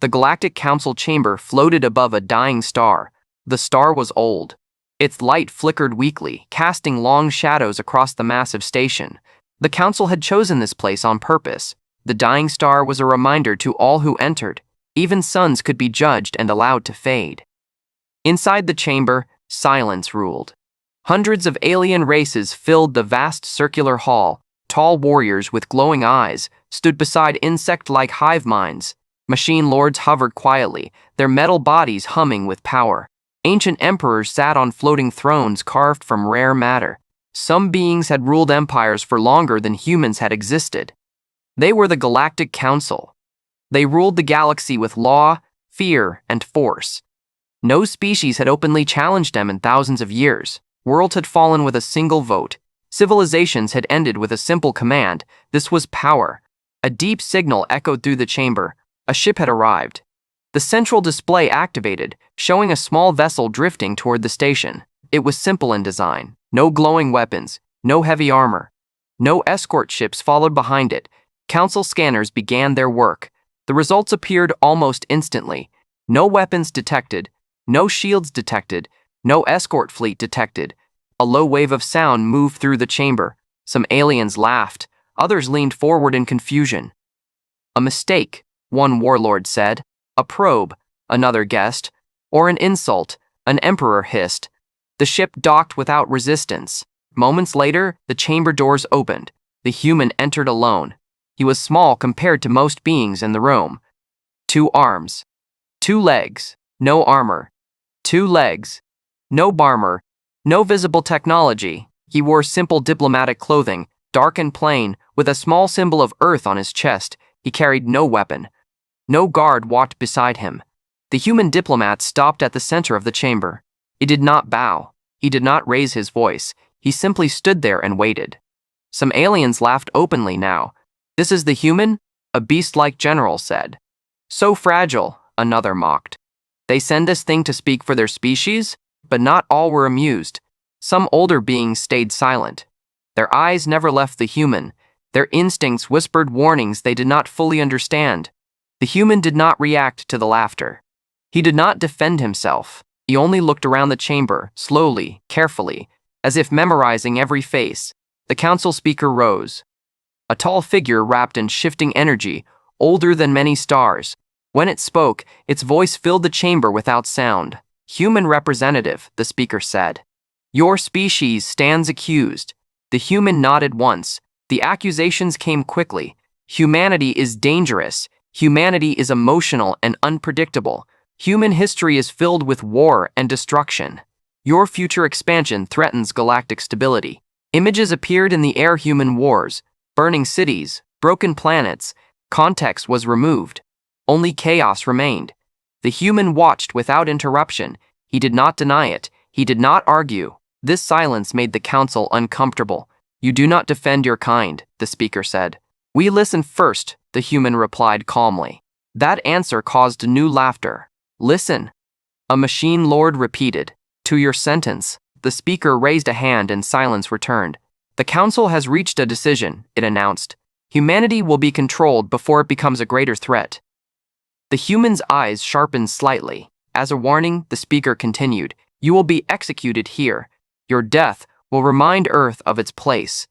The Galactic Council chamber floated above a dying star. The star was old. Its light flickered weakly, casting long shadows across the massive station. The Council had chosen this place on purpose. The dying star was a reminder to all who entered. Even suns could be judged and allowed to fade. Inside the chamber, silence ruled. Hundreds of alien races filled the vast circular hall. Tall warriors with glowing eyes stood beside insect-like hive minds. Machine lords hovered quietly, their metal bodies humming with power. Ancient emperors sat on floating thrones carved from rare matter. Some beings had ruled empires for longer than humans had existed. They were the Galactic Council. They ruled the galaxy with law, fear, and force. No species had openly challenged them in thousands of years. Worlds had fallen with a single vote. Civilizations had ended with a simple command. This was power. A deep signal echoed through the chamber. A ship had arrived. The central display activated, showing a small vessel drifting toward the station. It was simple in design. No glowing weapons, no heavy armor. No escort ships followed behind it. Council scanners began their work. The results appeared almost instantly. No weapons detected, no shields detected, no escort fleet detected. A low wave of sound moved through the chamber. Some aliens laughed. Others leaned forward in confusion. A mistake, one warlord said. A probe, another guessed. Or an insult, an emperor hissed. The ship docked without resistance. Moments later, the chamber doors opened. The human entered alone. He was small compared to most beings in the room. 2 arms. 2 legs. No armor. 2 legs. No armor. No visible technology. He wore simple diplomatic clothing, dark and plain, with a small symbol of Earth on his chest. He carried no weapon. No guard walked beside him. The human diplomat stopped at the center of the chamber. He did not bow. He did not raise his voice. He simply stood there and waited. Some aliens laughed openly now. "This is the human?" a beast-like general said. "So fragile," another mocked. "They send this thing to speak for their species?" But not all were amused. Some older beings stayed silent. Their eyes never left the human. Their instincts whispered warnings they did not fully understand. The human did not react to the laughter. He did not defend himself. He only looked around the chamber, slowly, carefully, as if memorizing every face. The council speaker rose. A tall figure wrapped in shifting energy, older than many stars. When it spoke, its voice filled the chamber without sound. "Human representative," the speaker said. "Your species stands accused." The human nodded once. The accusations came quickly. Humanity is dangerous. Humanity is emotional and unpredictable. Human history is filled with war and destruction. Your future expansion threatens galactic stability. Images appeared in the air: human wars, burning cities, broken planets. Context was removed. Only chaos remained. The human watched without interruption. He did not deny it. He did not argue. This silence made the council uncomfortable. "You do not defend your kind," the speaker said. "We listen first," the human replied calmly. That answer caused new laughter. "Listen," a machine lord repeated. "To your sentence." The speaker raised a hand and silence returned. "The council has reached a decision," it announced. "Humanity will be controlled before it becomes a greater threat." The human's eyes sharpened slightly. As a warning, the speaker continued, "You will be executed here. Your death will remind Earth of its place."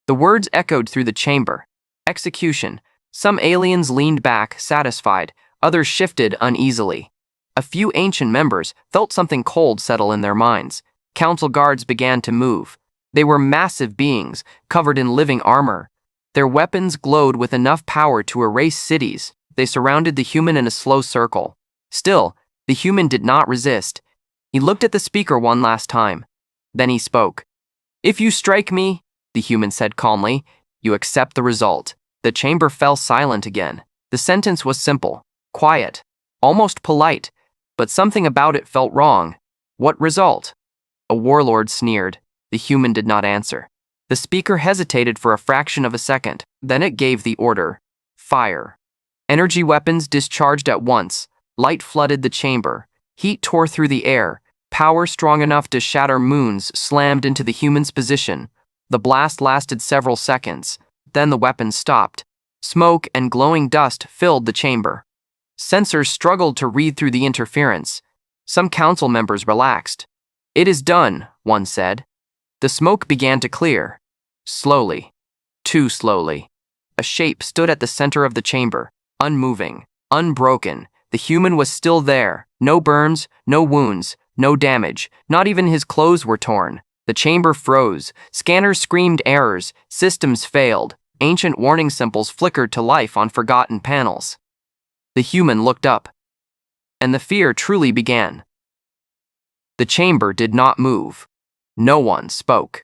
The words echoed through the chamber. Execution. Some aliens leaned back, satisfied. Others shifted uneasily. A few ancient members felt something cold settle in their minds. Council guards began to move. They were massive beings, covered in living armor. Their weapons glowed with enough power to erase cities. They surrounded the human in a slow circle. Still, the human did not resist. He looked at the speaker one last time. Then he spoke. "If you strike me," the human said calmly, "you accept the result." The chamber fell silent again. The sentence was simple, quiet, almost polite, but something about it felt wrong. "What result?" A warlord sneered. The human did not answer. The speaker hesitated for a fraction of a second. Then it gave the order. Fire. Energy weapons discharged at once. Light flooded the chamber. Heat tore through the air. Power strong enough to shatter moons slammed into the human's position. The blast lasted several seconds. Then the weapons stopped. Smoke and glowing dust filled the chamber. Sensors struggled to read through the interference. Some council members relaxed. "It is done," one said. The smoke began to clear. Slowly. Too slowly. A shape stood at the center of the chamber, unmoving, unbroken. The human was still there. No burns, no wounds, no damage. Not even his clothes were torn. The chamber froze. Scanners screamed errors. Systems failed. Ancient warning symbols flickered to life on forgotten panels. The human looked up. And the fear truly began. The chamber did not move. No one spoke.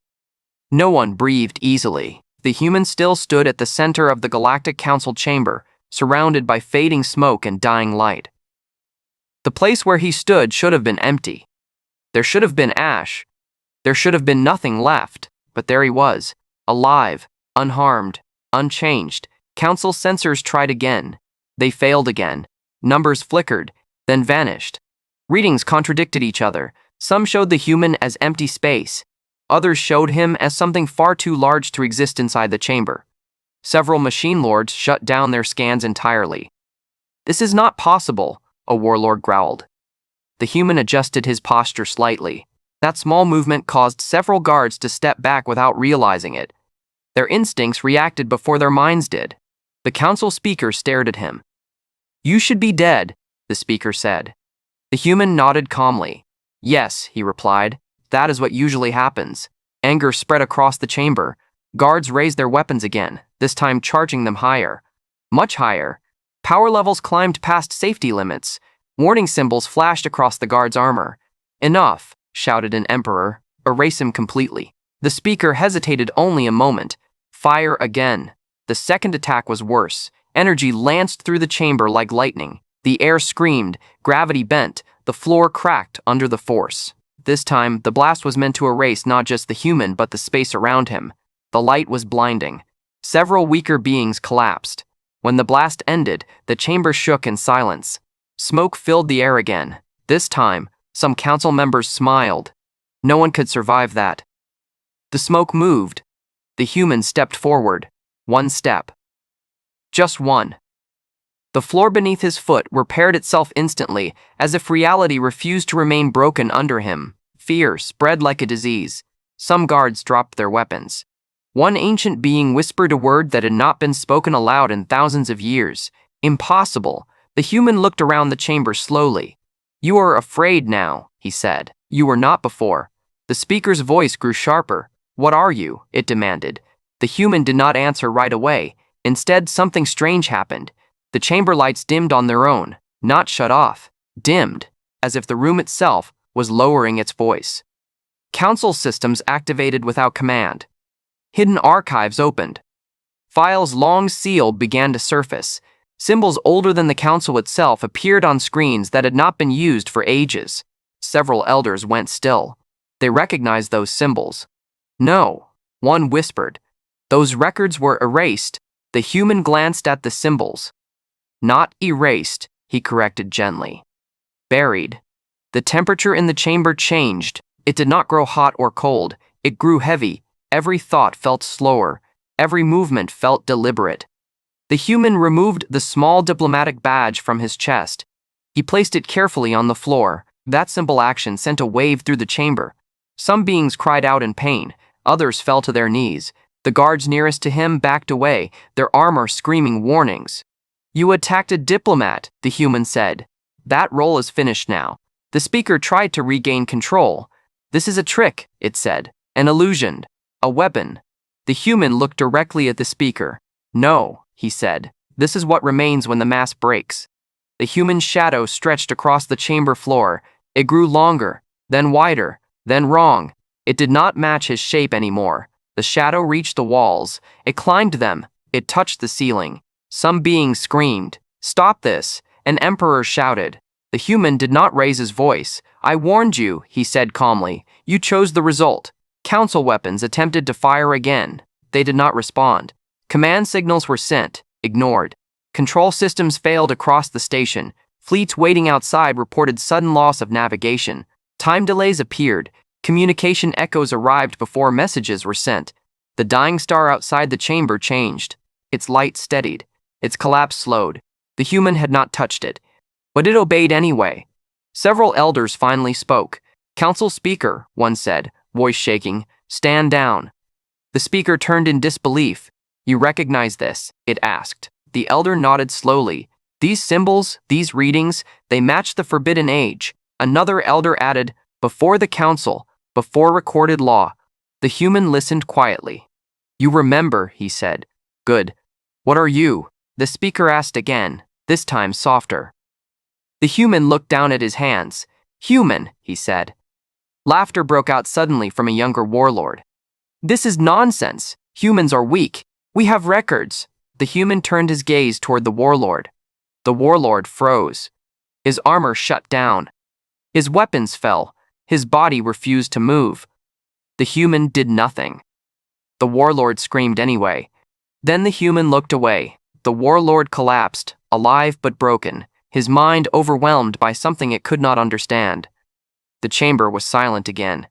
No one breathed easily. The human still stood at the center of the Galactic Council chamber, surrounded by fading smoke and dying light. The place where he stood should have been empty. There should have been ash. There should have been nothing left, but there he was, alive, unharmed, unchanged. Council sensors tried again. They failed again. Numbers flickered, then vanished. Readings contradicted each other. Some showed the human as empty space. Others showed him as something far too large to exist inside the chamber. Several machine lords shut down their scans entirely. "This is not possible," a warlord growled. The human adjusted his posture slightly. That small movement caused several guards to step back without realizing it. Their instincts reacted before their minds did. The council speaker stared at him. "You should be dead," the speaker said. The human nodded calmly. "Yes," he replied. "That is what usually happens." Anger spread across the chamber. Guards raised their weapons again, this time charging them higher. Much higher. Power levels climbed past safety limits. Warning symbols flashed across the guard's armor. "Enough," shouted an emperor. "Erase him completely." The speaker hesitated only a moment. Fire again. The second attack was worse. Energy lanced through the chamber like lightning. The air screamed, gravity bent, the floor cracked under the force. This time, the blast was meant to erase not just the human but the space around him. The light was blinding. Several weaker beings collapsed. When the blast ended, the chamber shook in silence. Smoke filled the air again. This time, some council members smiled. No one could survive that. The smoke moved. The human stepped forward. One step. Just one. The floor beneath his foot repaired itself instantly, as if reality refused to remain broken under him. Fear spread like a disease. Some guards dropped their weapons. One ancient being whispered a word that had not been spoken aloud in thousands of years. "Impossible." The human looked around the chamber slowly. "You are afraid now," he said. "You were not before." The speaker's voice grew sharper. "What are you?" it demanded. The human did not answer right away. Instead, something strange happened. The chamber lights dimmed on their own, not shut off. Dimmed, as if the room itself was lowering its voice. Council systems activated without command. Hidden archives opened. Files long sealed began to surface. Symbols older than the council itself appeared on screens that had not been used for ages. Several elders went still. They recognized those symbols. "No," one whispered. "Those records were erased." The human glanced at the symbols. "Not erased," he corrected gently. "Buried." The temperature in the chamber changed. It did not grow hot or cold. It grew heavy. Every thought felt slower. Every movement felt deliberate. The human removed the small diplomatic badge from his chest. He placed it carefully on the floor. That simple action sent a wave through the chamber. Some beings cried out in pain. Others fell to their knees. The guards nearest to him backed away, their armor screaming warnings. "You attacked a diplomat," the human said. "That role is finished now." The speaker tried to regain control. "This is a trick," it said. "An illusion. A weapon." The human looked directly at the speaker. "No," he said. "This is what remains when the mask breaks." The human shadow stretched across the chamber floor. It grew longer, then wider, then wrong. It did not match his shape anymore. The shadow reached the walls. It climbed them. It touched the ceiling. Some beings screamed. "Stop this!" An emperor shouted. The human did not raise his voice. "I warned you," he said calmly. "You chose the result." Council weapons attempted to fire again. They did not respond. Command signals were sent, ignored. Control systems failed across the station. Fleets waiting outside reported sudden loss of navigation. Time delays appeared. Communication echoes arrived before messages were sent. The dying star outside the chamber changed. Its light steadied. Its collapse slowed. The human had not touched it, but it obeyed anyway. Several elders finally spoke. "Council speaker," one said, voice shaking, "stand down." The speaker turned in disbelief. "You recognize this?" it asked. The elder nodded slowly. "These symbols, these readings, they match the forbidden age." Another elder added, "Before the council, before recorded law." The human listened quietly. "You remember," he said. "Good. What are you?" The speaker asked again, this time softer. The human looked down at his hands. "Human," he said. Laughter broke out suddenly from a younger warlord. "This is nonsense. Humans are weak. We have records." The human turned his gaze toward the warlord. The warlord froze. His armor shut down. His weapons fell. His body refused to move. The human did nothing. The warlord screamed anyway. Then the human looked away. The warlord collapsed, alive but broken, his mind overwhelmed by something it could not understand. The chamber was silent again.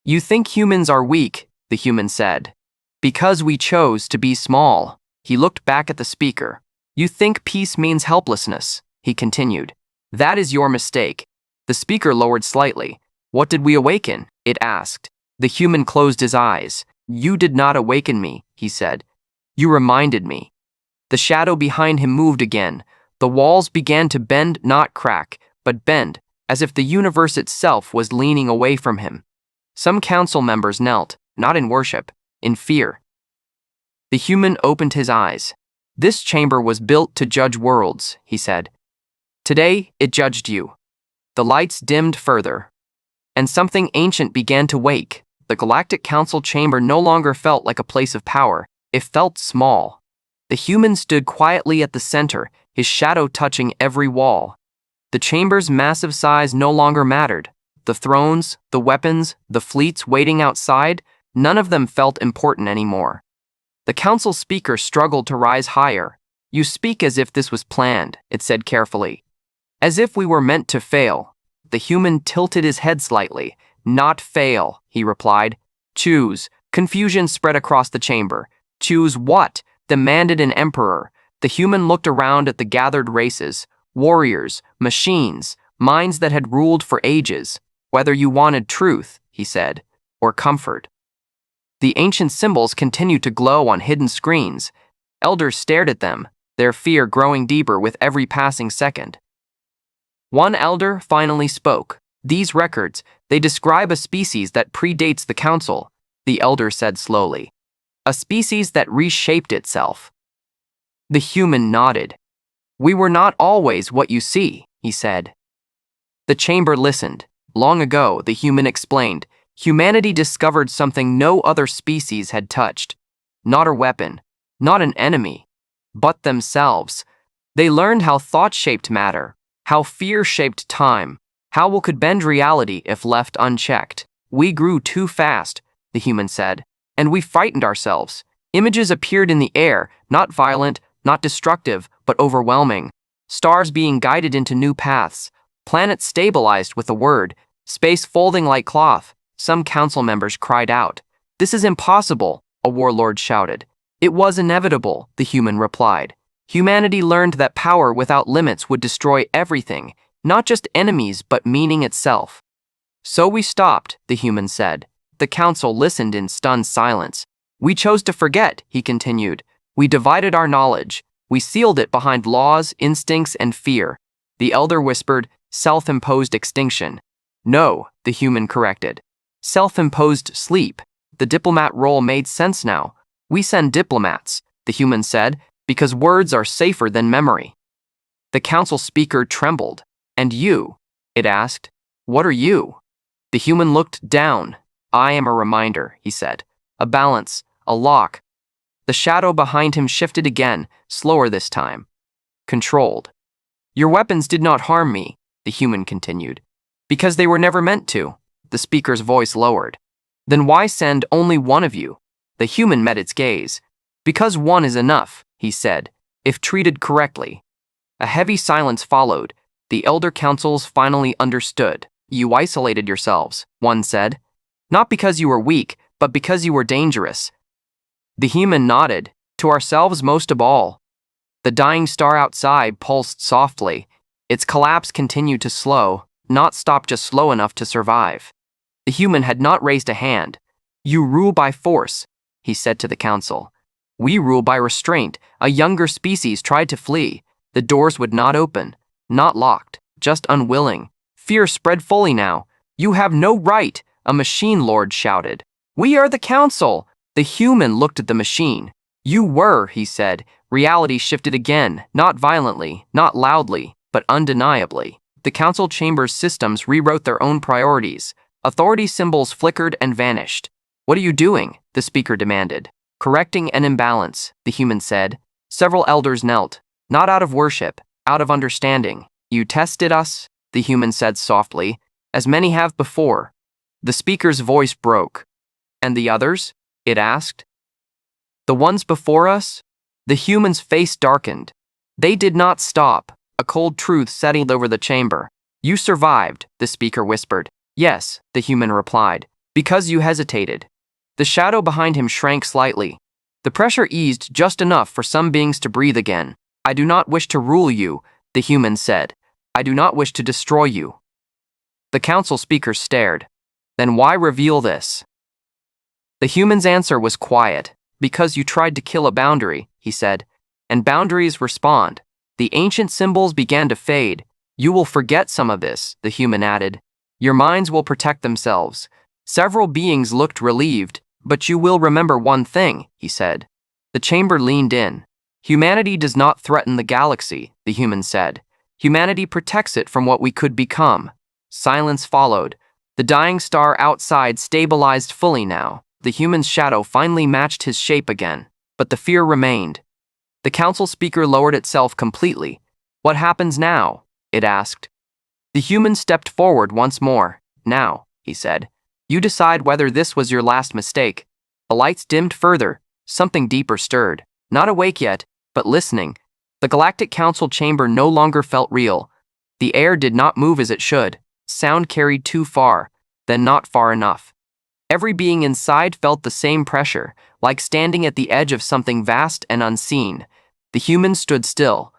"You think humans are weak," the human said. "Because we chose to be small." He looked back at the speaker. "You think peace means helplessness," he continued. "That is your mistake." The speaker lowered slightly. "What did we awaken?" it asked. The human closed his eyes. "You did not awaken me," he said. "You reminded me." The shadow behind him moved again. The walls began to bend, not crack, but bend, as if the universe itself was leaning away from him. Some council members knelt, not in worship, in fear. The human opened his eyes. "This chamber was built to judge worlds," he said. "Today, it judged you." The lights dimmed further, and something ancient began to wake. The Galactic Council chamber no longer felt like a place of power. It felt small. The human stood quietly at the center, his shadow touching every wall. The chamber's massive size no longer mattered. The thrones, the weapons, the fleets waiting outside, none of them felt important anymore. The council speaker struggled to rise higher. "You speak as if this was planned," it said carefully. "As if we were meant to fail." The human tilted his head slightly. "Not fail," he replied. "Choose." Confusion spread across the chamber. "Choose what?" demanded an emperor. The human looked around at the gathered races, warriors, machines, minds that had ruled for ages. "Whether you wanted truth," he said, "or comfort." The ancient symbols continued to glow on hidden screens. Elders stared at them, their fear growing deeper with every passing second. One elder finally spoke. "These records, they describe a species that predates the council," the elder said slowly. "A species that reshaped itself." The human nodded. "We were not always what you see," he said. The chamber listened. Long ago, the human explained, humanity discovered something no other species had touched. Not a weapon, not an enemy, but themselves. They learned how thought shaped matter, how fear shaped time, how we could bend reality if left unchecked. "We grew too fast," the human said, "and we frightened ourselves." Images appeared in the air, not violent, not destructive, but overwhelming. Stars being guided into new paths, planets stabilized with a word, space folding like cloth. Some council members cried out. "This is impossible," a warlord shouted. "It was inevitable," the human replied. Humanity learned that power without limits would destroy everything, not just enemies but meaning itself. "So we stopped," the human said. The council listened in stunned silence. "We chose to forget," he continued. "We divided our knowledge. We sealed it behind laws, instincts, and fear." The elder whispered, "Self-imposed extinction." "No," the human corrected. "Self-imposed sleep." The diplomat role made sense now. "We send diplomats," the human said, "because words are safer than memory." The council speaker trembled. "And you?" it asked. "What are you?" The human looked down. "I am a reminder," he said. "A balance, a lock." The shadow behind him shifted again, slower this time. Controlled. "Your weapons did not harm me," the human continued. "Because they were never meant to." The speaker's voice lowered. "Then why send only one of you?" The human met its gaze. "Because one is enough," he said, "if treated correctly." A heavy silence followed. The elder councils finally understood. "You isolated yourselves," one said. "Not because you were weak, but because you were dangerous." The human nodded. "To ourselves most of all." The dying star outside pulsed softly. Its collapse continued to slow, not stop, just slow enough to survive. The human had not raised a hand. "You rule by force," he said to the council. "We rule by restraint." A younger species tried to flee. The doors would not open. Not locked, just unwilling. Fear spread fully now. "You have no right," a machine lord shouted. "We are the council." The human looked at the machine. "You were," he said. Reality shifted again, not violently, not loudly, but undeniably. The council chamber's systems rewrote their own priorities. Authority symbols flickered and vanished. "What are you doing?" the speaker demanded. "Correcting an imbalance," the human said. Several elders knelt, not out of worship, out of understanding. "You tested us," the human said softly, "as many have before." The speaker's voice broke. "And the others?" it asked. "The ones before us?" The human's face darkened. "They did not stop." A cold truth settled over the chamber. "You survived," the speaker whispered. "Yes," the human replied, "because you hesitated." The shadow behind him shrank slightly. The pressure eased just enough for some beings to breathe again. "I do not wish to rule you," the human said. "I do not wish to destroy you." The council speakers stared. "Then why reveal this?" The human's answer was quiet. "Because you tried to kill a boundary," he said. "And boundaries respond." The ancient symbols began to fade. "You will forget some of this," the human added. "Your minds will protect themselves." Several beings looked relieved. "But you will remember one thing," he said. The chamber leaned in. "Humanity does not threaten the galaxy," the human said. "Humanity protects it from what we could become." Silence followed. The dying star outside stabilized fully now. The human's shadow finally matched his shape again, but the fear remained. The council speaker lowered itself completely. "What happens now?" it asked. The human stepped forward once more. "Now," he said, "you decide whether this was your last mistake." The lights dimmed further. Something deeper stirred. Not awake yet, but listening. The Galactic Council chamber no longer felt real. The air did not move as it should. Sound carried too far, then not far enough. Every being inside felt the same pressure, like standing at the edge of something vast and unseen. The human stood still,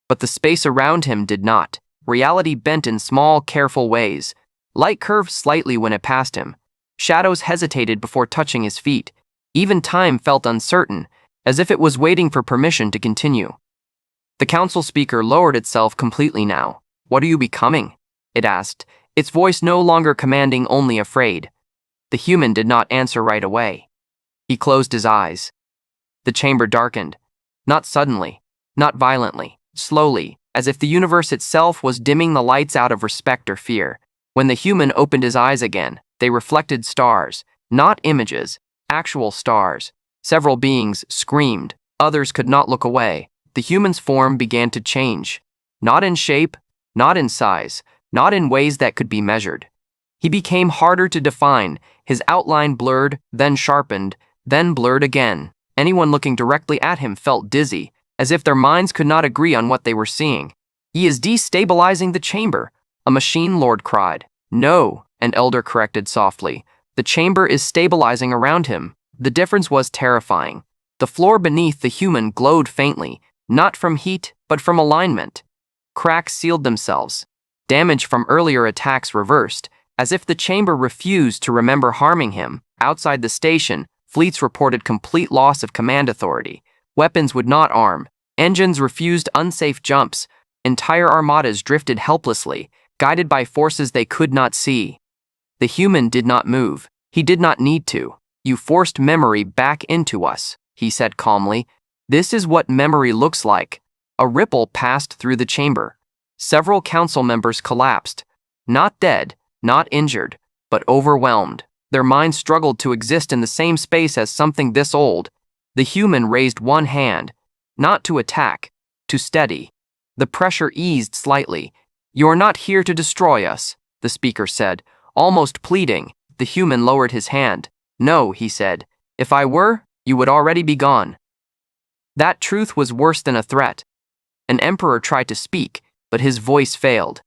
but the space around him did not. Reality bent in small, careful ways. Light curved slightly when it passed him. Shadows hesitated before touching his feet. Even time felt uncertain, as if it was waiting for permission to continue. The council speaker lowered itself completely now. "What are you becoming?" it asked, its voice no longer commanding, only afraid. The human did not answer right away. He closed his eyes. The chamber darkened. Not suddenly, not violently, slowly, as if the universe itself was dimming the lights out of respect or fear. When the human opened his eyes again, they reflected stars, not images, actual stars. Several beings screamed. Others could not look away. The human's form began to change. Not in shape, not in size, not in ways that could be measured. He became harder to define. His outline blurred, then sharpened, then blurred again. Anyone looking directly at him felt dizzy, as if their minds could not agree on what they were seeing. "He is destabilizing the chamber," a machine lord cried. "No," an elder corrected softly. "The chamber is stabilizing around him." The difference was terrifying. The floor beneath the human glowed faintly, not from heat, but from alignment. Cracks sealed themselves. Damage from earlier attacks reversed, as if the chamber refused to remember harming him. Outside the station, fleets reported complete loss of command authority. Weapons would not arm. Engines refused unsafe jumps. Entire armadas drifted helplessly, guided by forces they could not see. The human did not move. He did not need to. "You forced memory back into us," he said calmly. "This is what memory looks like." A ripple passed through the chamber. Several council members collapsed. Not dead, not injured, but overwhelmed. Their minds struggled to exist in the same space as something this old. The human raised one hand, not to attack, to steady. The pressure eased slightly. "You're not here to destroy us," the speaker said, almost pleading. The human lowered his hand. "No," he said. "If I were, you would already be gone." That truth was worse than a threat. An emperor tried to speak, but his voice failed.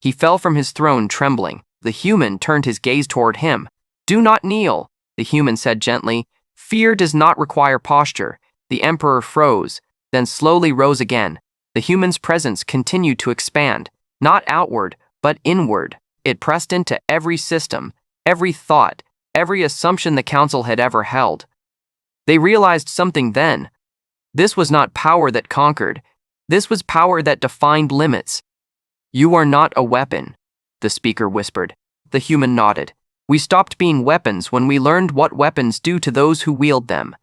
He fell from his throne trembling. The human turned his gaze toward him. "Do not kneel," the human said gently. "Fear does not require posture." The emperor froze. then slowly rose again. The human's presence continued to expand, not outward, but inward. It pressed into every system, every thought, every assumption the council had ever held. They realized something then. This was not power that conquered. This was power that defined limits. "You are not a weapon," the speaker whispered. The human nodded. "We stopped being weapons when we learned what weapons do to those who wield them."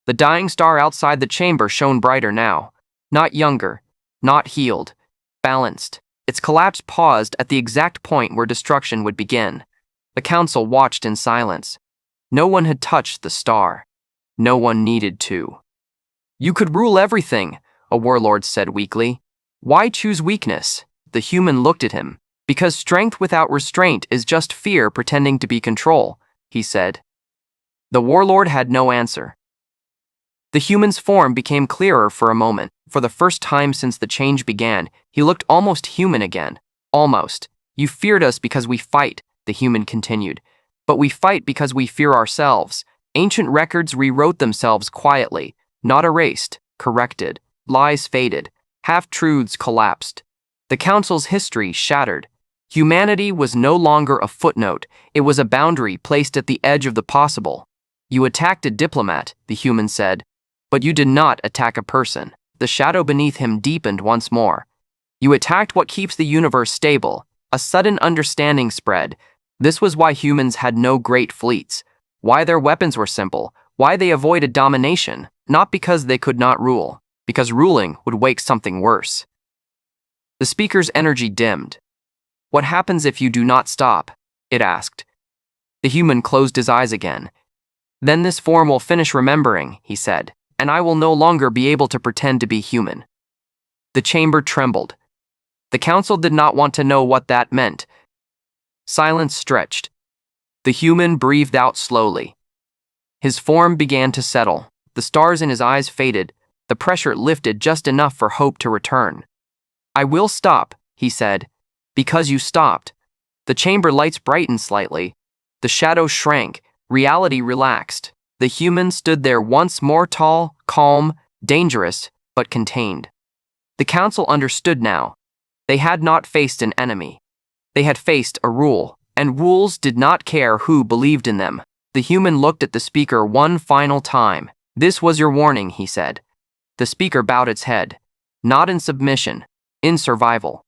The dying star outside the chamber shone brighter now. Not younger, not healed, balanced. Its collapse paused at the exact point where destruction would begin. The council watched in silence. No one had touched the star. No one needed to. "You could rule everything," a warlord said weakly. "Why choose weakness?" The human looked at him. "Because strength without restraint is just fear pretending to be control," he said. The warlord had no answer. The human's form became clearer for a moment. For the first time since the change began, he looked almost human again. Almost. "You feared us because we fight," the human continued. "But we fight because we fear ourselves." Ancient records rewrote themselves quietly, not erased, corrected. Lies faded. Half-truths collapsed. The council's history shattered. Humanity was no longer a footnote. It was a boundary placed at the edge of the possible. "You attacked a diplomat," the human said. "But you did not attack a person." The shadow beneath him deepened once more. "You attacked what keeps the universe stable." A sudden understanding spread. This was why humans had no great fleets. Why their weapons were simple. Why they avoided domination. Not because they could not rule. Because ruling would wake something worse. The speaker's energy dimmed. "What happens if you do not stop?" it asked. The human closed his eyes again. "Then this form will finish remembering," he said, "and I will no longer be able to pretend to be human." The chamber trembled. The council did not want to know what that meant. Silence stretched. The human breathed out slowly. His form began to settle. The stars in his eyes faded. The pressure lifted just enough for hope to return. "I will stop," he said, "because you stopped." The chamber lights brightened slightly. The shadow shrank. Reality relaxed. The human stood there once more, tall, calm, dangerous, but contained. The council understood now. They had not faced an enemy. They had faced a rule, and rules did not care who believed in them. The human looked at the speaker one final time. "This was your warning," he said. The speaker bowed its head. Not in submission, in survival.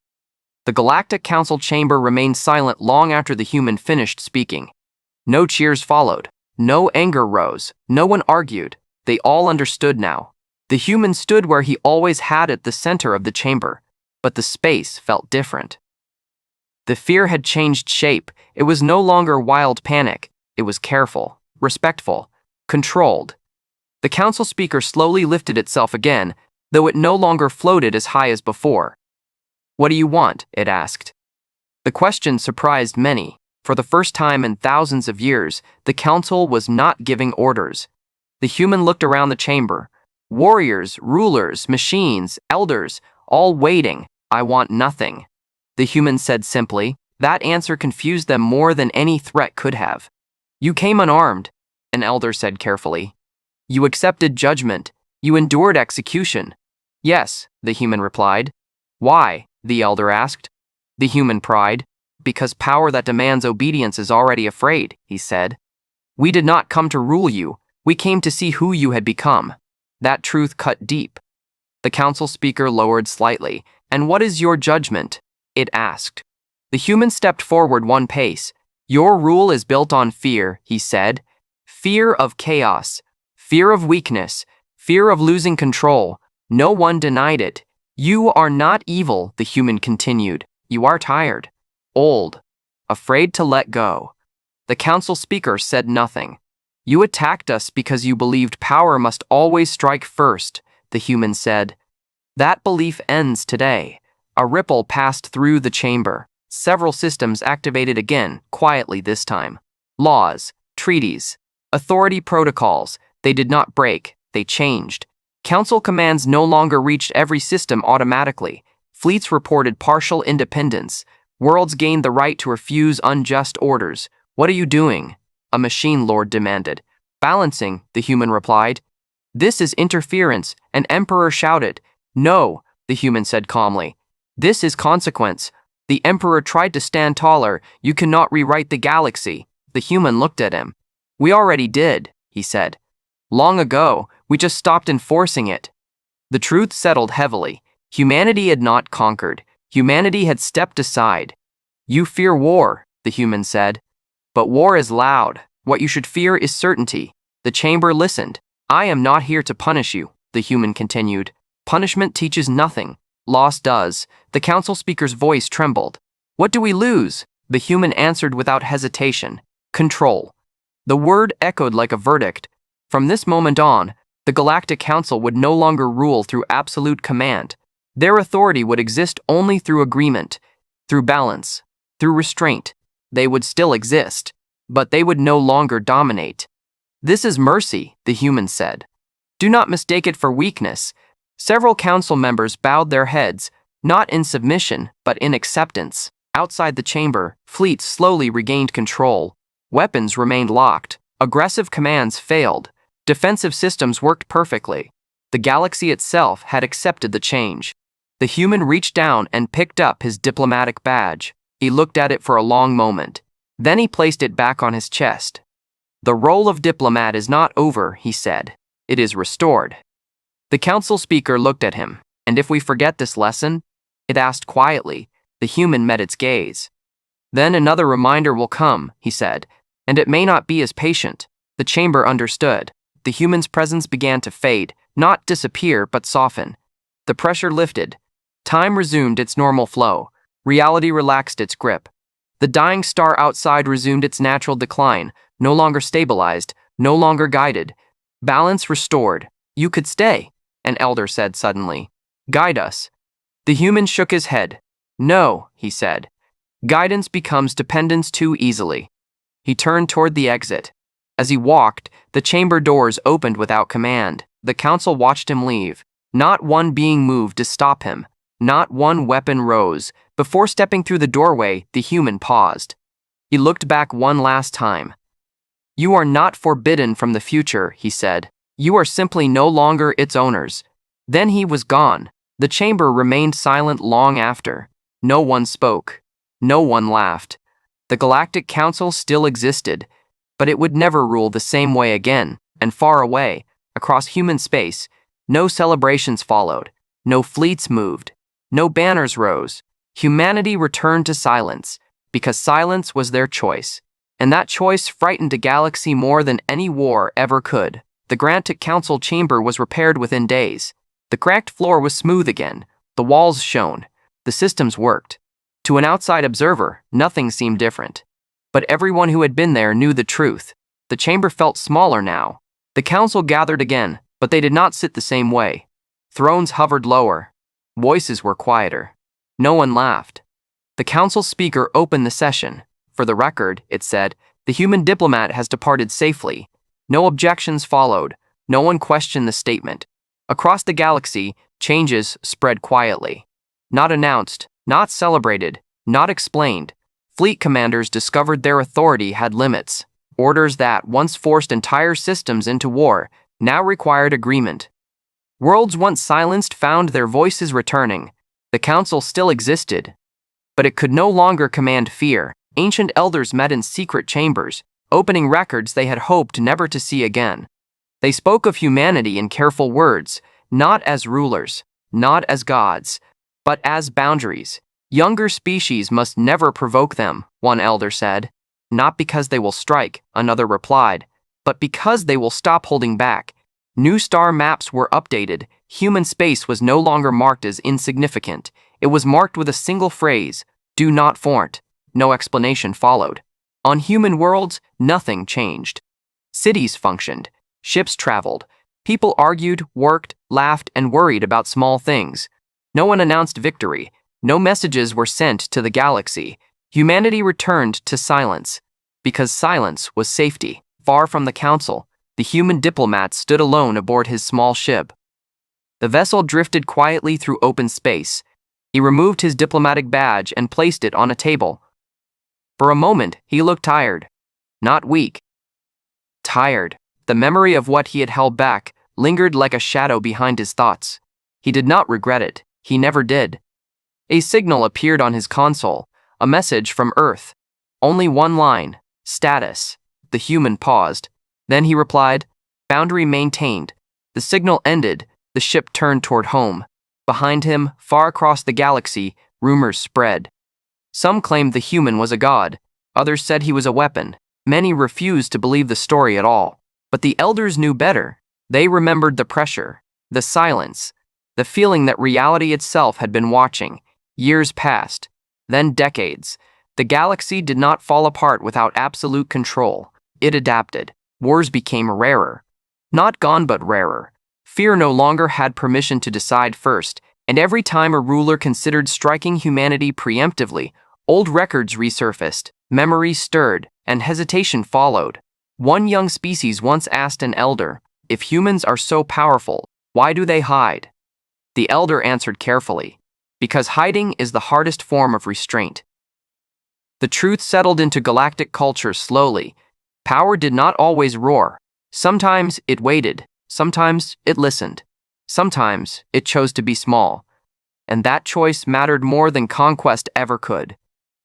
The Galactic Council chamber remained silent long after the human finished speaking. No cheers followed. No anger rose. No one argued. They all understood now. The human stood where he always had at the center of the chamber, but the space felt different. The fear had changed shape. It was no longer wild panic. It was careful, respectful, controlled. The council speaker slowly lifted itself again, though it no longer floated as high as before. "What do you want?" it asked. The question surprised many. For the first time in thousands of years, the council was not giving orders. The human looked around the chamber. Warriors, rulers, machines, elders, all waiting. "I want nothing," the human said simply. That answer confused them more than any threat could have. "You came unarmed," an elder said carefully. "You accepted judgment. You endured execution." "Yes," the human replied. "Why?" the elder asked. The human pried. "Because power that demands obedience is already afraid," he said. "We did not come to rule you. We came to see who you had become." That truth cut deep. The council speaker lowered slightly. "And what is your judgment?" it asked. The human stepped forward one pace. "Your rule is built on fear," he said. "Fear of chaos. Fear of weakness. Fear of losing control. No one denied it. You are not evil," the human continued. "You are tired. Old. Afraid to let go." The council speaker said nothing. "You attacked us because you believed power must always strike first," the human said. "That belief ends today." A ripple passed through the chamber. Several systems activated again, quietly this time. Laws, treaties, authority protocols. They did not break, they changed. Council commands no longer reached every system automatically. Fleets reported partial independence. Worlds gained the right to refuse unjust orders. "What are you doing?" a machine lord demanded. "Balancing," the human replied. "This is interference," an emperor shouted. "No," the human said calmly. "This is consequence." The emperor tried to stand taller. "You cannot rewrite the galaxy." The human looked at him. "We already did," he said. "Long ago, we just stopped enforcing it." The truth settled heavily. Humanity had not conquered. Humanity had stepped aside. "You fear war," the human said. "But war is loud. What you should fear is certainty." The chamber listened. "I am not here to punish you," the human continued. "Punishment teaches nothing. Loss does." The council speaker's voice trembled. "What do we lose?" The human answered without hesitation. "Control." The word echoed like a verdict. From this moment on, the Galactic Council would no longer rule through absolute command. Their authority would exist only through agreement, through balance, through restraint. They would still exist, but they would no longer dominate. "This is mercy," the human said. "Do not mistake it for weakness." Several council members bowed their heads, not in submission, but in acceptance. Outside the chamber, fleets slowly regained control. Weapons remained locked. Aggressive commands failed. Defensive systems worked perfectly. The galaxy itself had accepted the change. The human reached down and picked up his diplomatic badge. He looked at it for a long moment. Then he placed it back on his chest. "The role of diplomat is not over," he said. "It is restored." The council speaker looked at him. "And if we forget this lesson?" it asked quietly. The human met its gaze. "Then another reminder will come," he said, "and it may not be as patient." The chamber understood. The human's presence began to fade, not disappear, but soften. The pressure lifted. Time resumed its normal flow. Reality relaxed its grip. The dying star outside resumed its natural decline, no longer stabilized, no longer guided. Balance restored. "You could stay," an elder said suddenly. "Guide us." The human shook his head. "No," he said. "Guidance becomes dependence too easily." He turned toward the exit. As he walked, the chamber doors opened without command. The council watched him leave. Not one being moved to stop him. Not one weapon rose. Before stepping through the doorway, the human paused. He looked back one last time. "You are not forbidden from the future," he said. "You are simply no longer its owners." Then he was gone. The chamber remained silent long after. No one spoke. No one laughed. The Galactic Council still existed, but it would never rule the same way again. And far away, across human space, no celebrations followed. No fleets moved. No banners rose. Humanity returned to silence, because silence was their choice. And that choice frightened a galaxy more than any war ever could. The Galactic Council chamber was repaired within days. The cracked floor was smooth again. The walls shone. The systems worked. To an outside observer, nothing seemed different. But everyone who had been there knew the truth. The chamber felt smaller now. The council gathered again, but they did not sit the same way. Thrones hovered lower. Voices were quieter. No one laughed. The council speaker opened the session. "For the record," it said, "the human diplomat has departed safely." No objections followed. No one questioned the statement. Across the galaxy, changes spread quietly. Not announced, not celebrated, not explained. Fleet commanders discovered their authority had limits. Orders that once forced entire systems into war now required agreement. Worlds once silenced found their voices returning. The council still existed, but it could no longer command fear. Ancient elders met in secret chambers, opening records they had hoped never to see again. They spoke of humanity in careful words, not as rulers, not as gods, but as boundaries. "Younger species must never provoke them," one elder said. "Not because they will strike," another replied, "but because they will stop holding back." New star maps were updated. Human space was no longer marked as insignificant. It was marked with a single phrase, "Do not fort." No explanation followed. On human worlds, nothing changed. Cities functioned. Ships traveled. People argued, worked, laughed, and worried about small things. No one announced victory. No messages were sent to the galaxy. Humanity returned to silence, because silence was safety. Far from the council, the human diplomat stood alone aboard his small ship. The vessel drifted quietly through open space. He removed his diplomatic badge and placed it on a table. For a moment, he looked tired. Not weak. Tired. The memory of what he had held back lingered like a shadow behind his thoughts. He did not regret it. He never did. A signal appeared on his console, a message from Earth. Only one line, status. The human paused. Then he replied, boundary maintained. The signal ended, the ship turned toward home. Behind him, far across the galaxy, rumors spread. Some claimed the human was a god, others said he was a weapon. Many refused to believe the story at all. But the elders knew better. They remembered the pressure, the silence, the feeling that reality itself had been watching. Years passed, then decades. The galaxy did not fall apart without absolute control. It adapted. Wars became rarer. Not gone, but rarer. Fear no longer had permission to decide first, and every time a ruler considered striking humanity preemptively, old records resurfaced, memories stirred, and hesitation followed. One young species once asked an elder, if humans are so powerful, why do they hide? The elder answered carefully, because hiding is the hardest form of restraint. The truth settled into galactic culture slowly. Power did not always roar. Sometimes it waited, sometimes it listened, sometimes it chose to be small. And that choice mattered more than conquest ever could.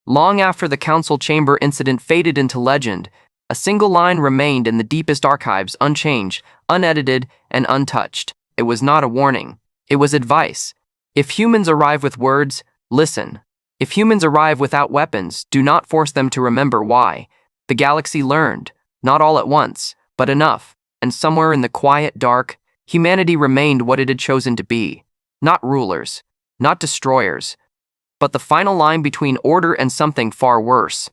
Long after the council chamber incident faded into legend, a single line remained in the deepest archives, unchanged, unedited, and untouched. It was not a warning. It was advice. If humans arrive with words, listen. If humans arrive without weapons, do not force them to remember why. The galaxy learned, not all at once, but enough, and somewhere in the quiet dark, humanity remained what it had chosen to be. Not rulers, not destroyers, but the final line between order and something far worse.